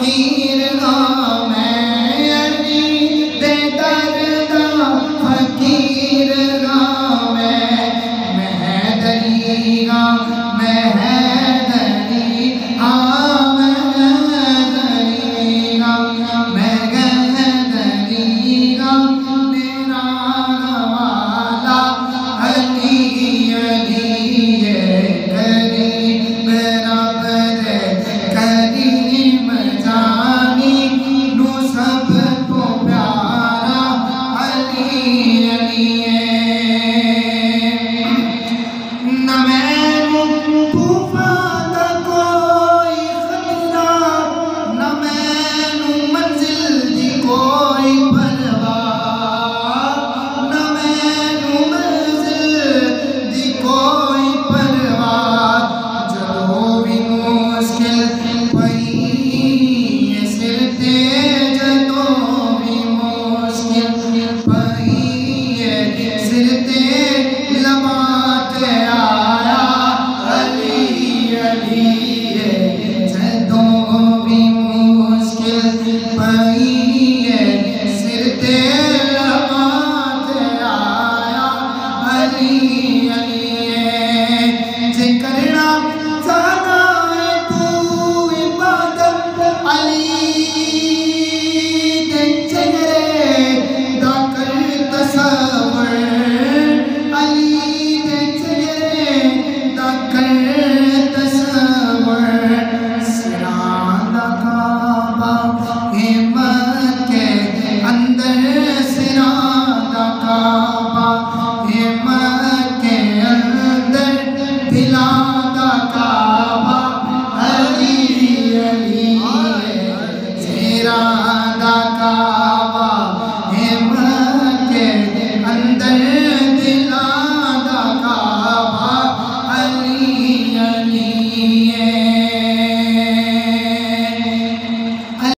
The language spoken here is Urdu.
فقیر ہاں میں علی دے در دا فقیر ہاں میں حیدری ہاں میں حیدری ہاں میں حیدری ہاں میں حیدری ہاں میرا والا علی علی کریم رب دے کریم جانی نو سب کو پیارا علی علی نہ مینوں طوفان دا کوئی خطرہ نہ مینوں منزل دی کوئی پرواہ نہ مینوں منزل دی کوئی پرواہ جدوں بھی مشکل پئی سر تے جدوں بھی مشکل پئی سر تے لبات آیا علی علی جدوں بھی مشکل پئی سر تے لبات آیا علی علی جے کرنا زیادہ ہے تو عبادت علی دے چہرے دا کر تصور علی دے چہرے دا کر تصور سراں دا کعبہ ہمت کے اندر سراں دا کعبہ